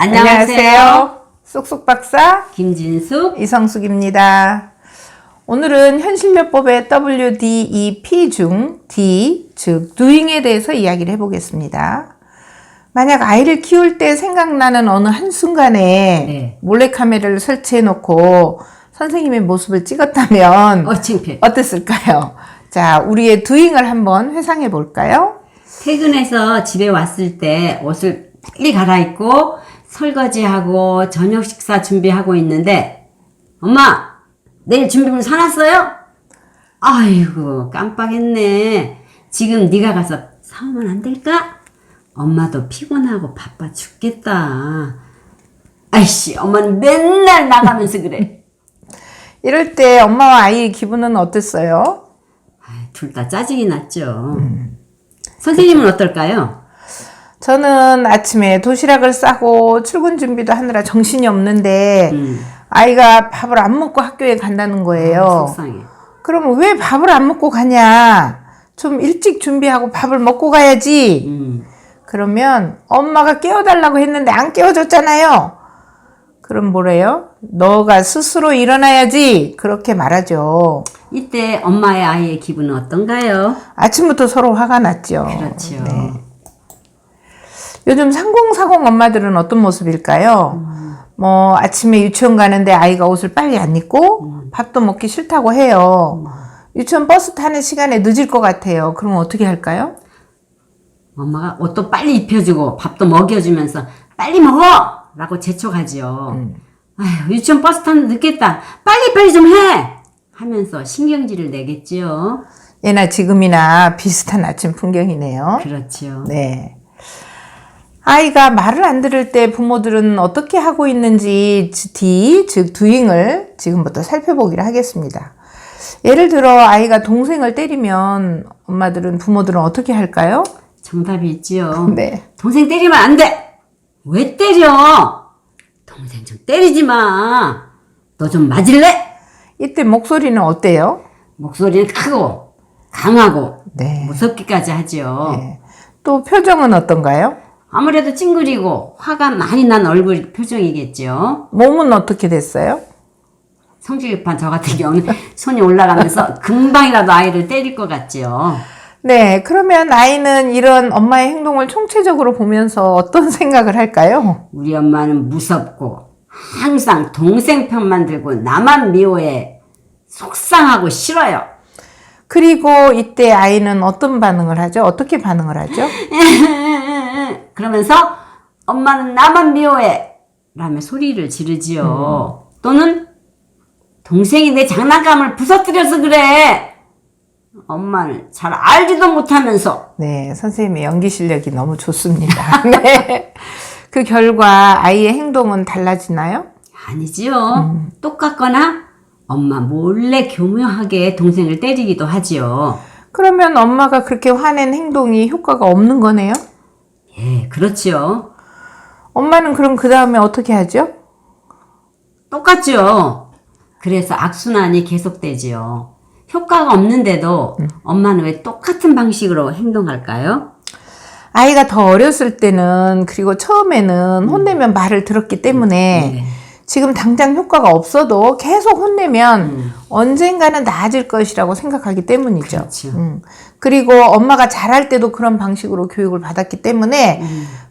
안녕하세요. 쑥쑥 박사 김진숙, 이성숙입니다. 오늘은 현실요법의 WDEP 중 D, 즉 doing에 대해서 이야기를 해보겠습니다. 만약 아이를 키울 때 생각나는 어느 한순간에 몰래카메라를 설치해놓고 선생님의 모습을 찍었다면 창피해. 어땠을까요? 자, 우리의 doing을 한번 회상해 볼까요? 퇴근해서 집에 왔을 때 옷을 빨리 갈아입고 설거지하고 저녁 식사 준비하고 있는데 엄마, 내일 준비물 사놨어요? 아이고, 깜빡했네. 지금 네가 가서 사오면 안 될까? 엄마도 피곤하고 바빠 죽겠다. 아이씨, 엄마는 맨날 나가면서 그래. 이럴 때 엄마와 아이의 기분은 어땠어요? 둘 다 짜증이 났죠. 선생님은 어떨까요? 저는 아침에 도시락을 싸고 출근 준비도 하느라 정신이 없는데 아이가 밥을 안 먹고 학교에 간다는 거예요. 속상해. 그러면 왜 밥을 안 먹고 가냐? 좀 일찍 준비하고 밥을 먹고 가야지. 그러면 엄마가 깨워달라고 했는데 안 깨워줬잖아요. 그럼 뭐래요? 너가 스스로 일어나야지. 그렇게 말하죠. 이때 엄마의 아이의 기분은 어떤가요? 아침부터 서로 화가 났죠. 그렇죠. 네. 요즘 3040 엄마들은 어떤 모습일까요? 뭐 아침에 유치원 가는데 아이가 옷을 빨리 안 입고 밥도 먹기 싫다고 해요. 유치원 버스 타는 시간에 늦을 것 같아요. 그럼 어떻게 할까요? 엄마가 옷도 빨리 입혀주고 밥도 먹여주면서 빨리 먹어! 라고 재촉하지요. 아휴, 유치원 버스 타는데 늦겠다. 빨리 좀 해! 하면서 신경질을 내겠지요. 예나 지금이나 비슷한 아침 풍경이네요. 그렇죠. 네. 아이가 말을 안 들을 때 부모들은 어떻게 하고 있는지 D, 즉 doing을 지금부터 살펴보기로 하겠습니다. 예를 들어 아이가 동생을 때리면 엄마들은 부모들은 어떻게 할까요? 정답이 있지요. 네. 동생 때리면 안 돼! 왜 때려? 동생 좀 때리지 마. 너 좀 맞을래? 이때 목소리는 어때요? 목소리는 크고 강하고 네. 무섭기까지 하지요. 네. 또 표정은 어떤가요? 아무래도 찡그리고 화가 많이 난 얼굴 표정이겠죠. 몸은 어떻게 됐어요? 성질급한 저 같은 경우는 손이 올라가면서 금방이라도 아이를 때릴 것 같지요. 네, 그러면 아이는 이런 엄마의 행동을 총체적으로 보면서 어떤 생각을 할까요? 우리 엄마는 무섭고 항상 동생 편만 들고 나만 미워해. 속상하고 싫어요. 그리고 이때 아이는 어떤 반응을 하죠? 어떻게 반응을 하죠? 그러면서 엄마는 나만 미워해 라며 소리를 지르지요. 또는 동생이 내 장난감을 부서뜨려서 그래. 엄마는 잘 알지도 못하면서. 네, 선생님의 연기 실력이 너무 좋습니다. 네. 그 결과 아이의 행동은 달라지나요? 아니지요. 똑같거나 엄마 몰래 교묘하게 동생을 때리기도 하지요. 그러면 엄마가 그렇게 화낸 행동이 효과가 없는 거네요? 예, 그렇지요. 엄마는 그럼 그 다음에 어떻게 하죠? 똑같죠. 그래서 악순환이 계속되지요. 효과가 없는데도 엄마는 왜 똑같은 방식으로 행동할까요? 아이가 더 어렸을 때는 그리고 처음에는 혼내면 말을 들었기 때문에 지금 당장 효과가 없어도 계속 혼내면 언젠가는 나아질 것이라고 생각하기 때문이죠. 그렇죠. 그리고 엄마가 잘할 때도 그런 방식으로 교육을 받았기 때문에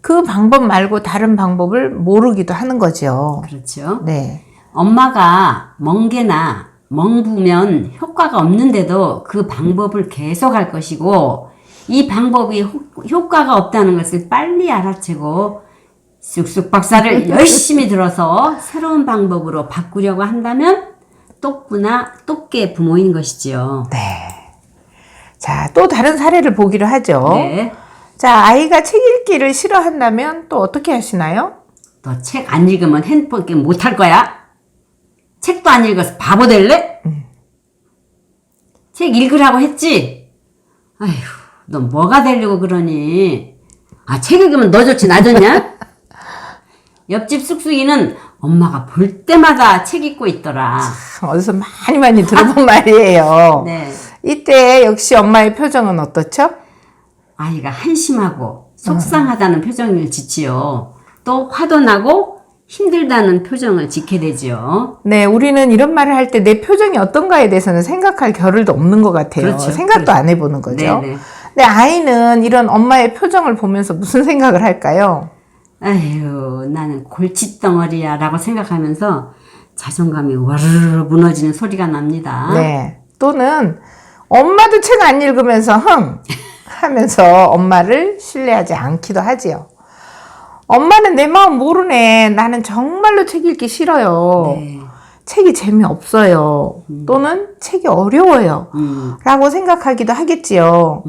그 방법 말고 다른 방법을 모르기도 하는 거죠. 그렇죠. 네. 엄마가 멍게나 멍부면 효과가 없는데도 그 방법을 계속 할 것이고 이 방법이 효과가 없다는 것을 빨리 알아채고 쑥쑥 박사를 열심히 들어서 새로운 방법으로 바꾸려고 한다면 똑부나 똑개 부모인 것이지요. 네. 자, 또 다른 사례를 보기로 하죠. 네. 자, 아이가 책 읽기를 싫어한다면 또 어떻게 하시나요? 너 책 안 읽으면 핸드폰 게임 못할 거야? 책도 안 읽어서 바보 될래? 책 읽으라고 했지? 아휴, 너 뭐가 되려고 그러니? 아, 책 읽으면 너 좋지 나 좋냐? 옆집 쑥쑥이는 엄마가 볼 때마다 책 읽고 있더라. 어디서 많이 들어본 말이에요. 네. 이때 역시 엄마의 표정은 어떻죠? 아이가 한심하고 속상하다는 표정을 짓지요. 또 화도 나고 힘들다는 표정을 짓게 되죠. 네, 우리는 이런 말을 할 때 내 표정이 어떤가에 대해서는 생각할 겨를도 없는 것 같아요. 그렇죠. 생각도 안 해보는 거죠. 네네. 근데 아이는 이런 엄마의 표정을 보면서 무슨 생각을 할까요? 아휴, 나는 골칫덩어리야 라고 생각하면서 자존감이 와르르 무너지는 소리가 납니다. 네. 또는 엄마도 책 안 읽으면서 하면서 엄마를 신뢰하지 않기도 하지요. 엄마는 내 마음 모르네. 나는 정말로 책 읽기 싫어요. 네. 책이 재미없어요. 또는 책이 어려워요. 라고 생각하기도 하겠지요.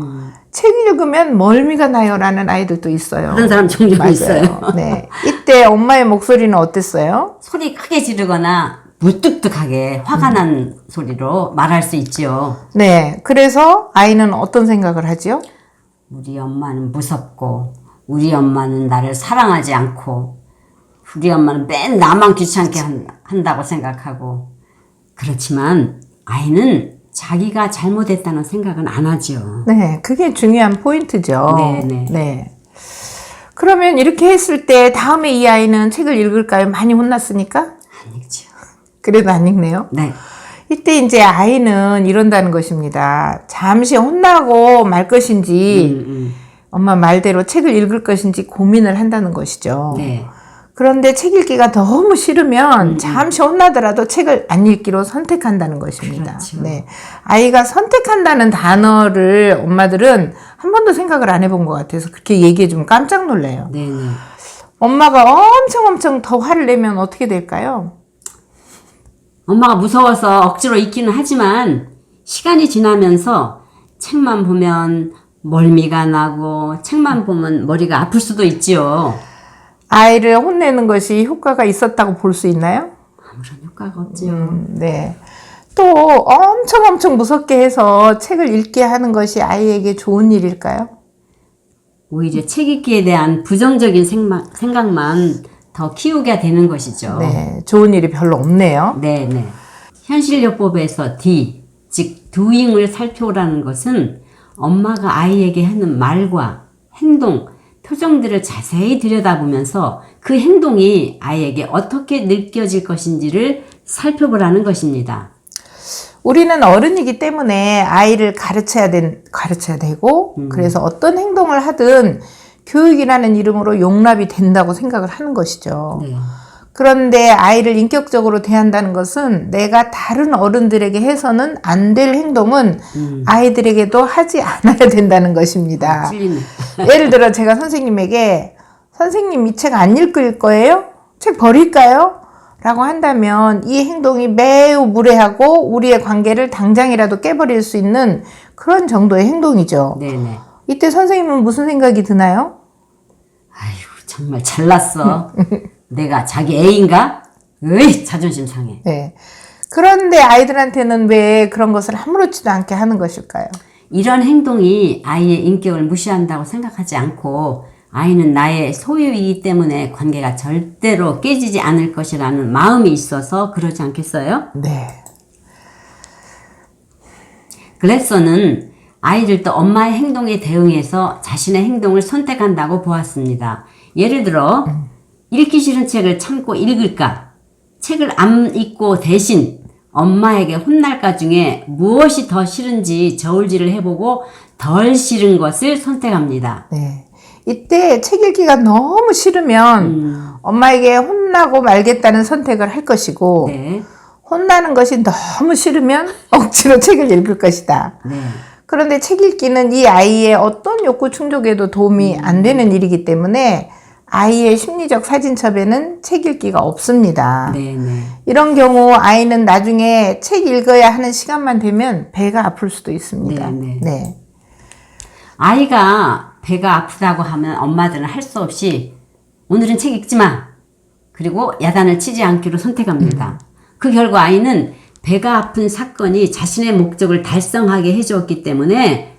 책 읽으면 멀미가 나요. 라는 아이들도 있어요. 그런 사람 종종 맞아요. 있어요. 네. 이때 엄마의 목소리는 어땠어요? 소리 크게 지르거나 무뚝뚝하게 화가 난 소리로 말할 수 있지요. 네. 그래서 아이는 어떤 생각을 하지요? 우리 엄마는 무섭고 우리 엄마는 나를 사랑하지 않고 우리 엄마는 맨 나만 귀찮게 한다고 생각하고 그렇지만 아이는 자기가 잘못했다는 생각은 안 하죠. 네. 그게 중요한 포인트죠. 네네. 네. 그러면 이렇게 했을 때 다음에 이 아이는 책을 읽을까요? 많이 혼났으니까? 안 읽죠. 그래도 안 읽네요. 네. 이때 이제 아이는 이런다는 것입니다. 잠시 혼나고 말 것인지 엄마 말대로 책을 읽을 것인지 고민을 한다는 것이죠. 네. 그런데 책 읽기가 너무 싫으면 잠시 혼나더라도 책을 안 읽기로 선택한다는 것입니다. 그렇죠. 네. 아이가 선택한다는 단어를 엄마들은 한 번도 생각을 안 해본 것 같아서 그렇게 얘기해 주면 깜짝 놀래요. 네네. 엄마가 엄청 더 화를 내면 어떻게 될까요? 엄마가 무서워서 억지로 읽기는 하지만 시간이 지나면서 책만 보면 멀미가 나고 책만 보면 머리가 아플 수도 있지요. 아이를 혼내는 것이 효과가 있었다고 볼 수 있나요? 아무런 효과가 없지요. 네. 또 엄청 무섭게 해서 책을 읽게 하는 것이 아이에게 좋은 일일까요? 오히려 책 읽기에 대한 부정적인 생각만 더 키우게 되는 것이죠. 네. 좋은 일이 별로 없네요. 네네. 현실요법에서 D, 즉 doing을 살펴보라는 것은 엄마가 아이에게 하는 말과 행동, 표정들을 자세히 들여다보면서 그 행동이 아이에게 어떻게 느껴질 것인지를 살펴보라는 것입니다. 우리는 어른이기 때문에 아이를 가르쳐야 되고 그래서 어떤 행동을 하든 교육이라는 이름으로 용납이 된다고 생각을 하는 것이죠. 네. 그런데 아이를 인격적으로 대한다는 것은 내가 다른 어른들에게 해서는 안 될 행동은 아이들에게도 하지 않아야 된다는 것입니다. 찔리네. 예를 들어 제가 선생님에게 선생님 이 책 안 읽을 거예요? 책 버릴까요? 라고 한다면 이 행동이 매우 무례하고 우리의 관계를 당장이라도 깨버릴 수 있는 그런 정도의 행동이죠. 네네. 이때 선생님은 무슨 생각이 드나요? 아휴, 정말 잘났어. 내가 자기 애인가? 으이, 자존심 상해. 네. 그런데 아이들한테는 왜 그런 것을 아무렇지도 않게 하는 것일까요? 이런 행동이 아이의 인격을 무시한다고 생각하지 않고 아이는 나의 소유이기 때문에 관계가 절대로 깨지지 않을 것이라는 마음이 있어서 그러지 않겠어요? 네. 글래서는 아이들도 엄마의 행동에 대응해서 자신의 행동을 선택한다고 보았습니다. 예를 들어 읽기 싫은 책을 참고 읽을까? 책을 안 읽고 대신 엄마에게 혼날까 중에 무엇이 더 싫은지 저울질을 해보고 덜 싫은 것을 선택합니다. 네. 이때 책 읽기가 너무 싫으면 엄마에게 혼나고 말겠다는 선택을 할 것이고 네. 혼나는 것이 너무 싫으면 억지로 책을 읽을 것이다. 네. 그런데 책 읽기는 이 아이의 어떤 욕구 충족에도 도움이 안 되는 일이기 때문에 아이의 심리적 사진첩에는 책 읽기가 없습니다. 네네. 이런 경우 아이는 나중에 책 읽어야 하는 시간만 되면 배가 아플 수도 있습니다. 네네. 네. 아이가 배가 아프다고 하면 엄마들은 할 수 없이 오늘은 책 읽지 마. 그리고 야단을 치지 않기로 선택합니다. 그 결과 아이는 배가 아픈 사건이 자신의 목적을 달성하게 해주었기 때문에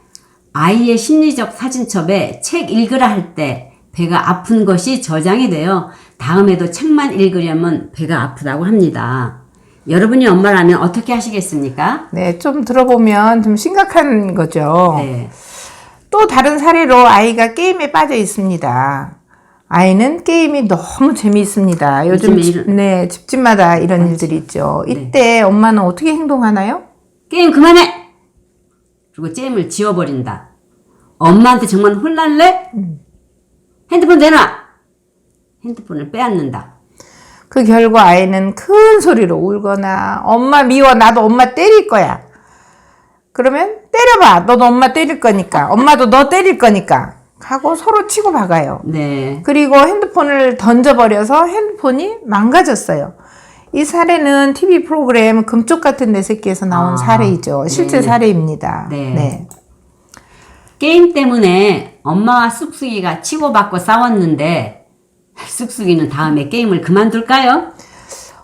아이의 심리적 사진첩에 책 읽으라 할 때 배가 아픈 것이 저장이 되어 다음에도 책만 읽으려면 배가 아프다고 합니다. 여러분이 엄마라면 어떻게 하시겠습니까? 네, 좀 들어보면 좀 심각한 거죠. 네. 또 다른 사례로 아이가 게임에 빠져 있습니다. 아이는 게임이 너무 재미있습니다. 요즘 집집마다 이런 일들이 있죠. 이때 엄마는 어떻게 행동하나요? 게임 그만해! 그리고 게임을 지워버린다. 엄마한테 정말 혼날래? 핸드폰 내놔! 핸드폰을 빼앗는다. 그 결과 아이는 큰 소리로 울거나 엄마 미워 나도 엄마 때릴 거야. 그러면 때려봐 너도 엄마 때릴 거니까 엄마도 너 때릴 거니까 하고 서로 치고 박아요. 네. 그리고 핸드폰을 던져버려서 핸드폰이 망가졌어요. 이 사례는 TV 프로그램 금쪽 같은 내 새끼에서 나온 사례이죠. 실제 사례입니다. 네. 게임 때문에 엄마와 쑥쑥이가 치고받고 싸웠는데 쑥쑥이는 다음에 게임을 그만둘까요?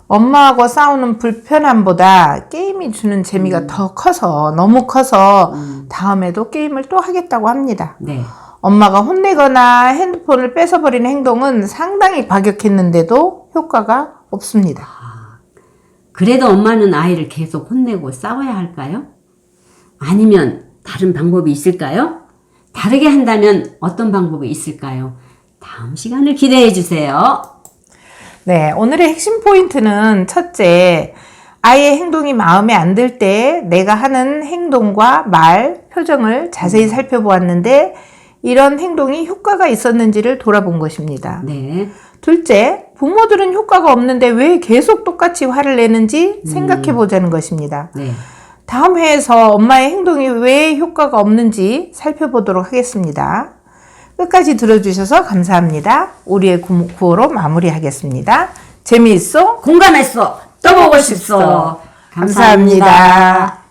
엄마하고 싸우는 불편함보다 게임이 주는 재미가 더 커서 너무 커서 다음에도 게임을 또 하겠다고 합니다. 네. 엄마가 혼내거나 핸드폰을 뺏어버리는 행동은 상당히 과격했는데도 효과가 없습니다. 그래도 엄마는 아이를 계속 혼내고 싸워야 할까요? 아니면 다른 방법이 있을까요? 다르게 한다면 어떤 방법이 있을까요? 다음 시간을 기대해 주세요. 네, 오늘의 핵심 포인트는 첫째, 아이의 행동이 마음에 안 들 때 내가 하는 행동과 말, 표정을 자세히 살펴보았는데 이런 행동이 효과가 있었는지를 돌아본 것입니다. 네. 둘째, 부모들은 효과가 없는데 왜 계속 똑같이 화를 내는지 생각해 보자는 것입니다. 네. 다음 회에서 엄마의 행동이 왜 효과가 없는지 살펴보도록 하겠습니다. 끝까지 들어주셔서 감사합니다. 우리의 구호로 마무리하겠습니다. 재미있어? 공감했어. 또 보고 싶소. 감사합니다.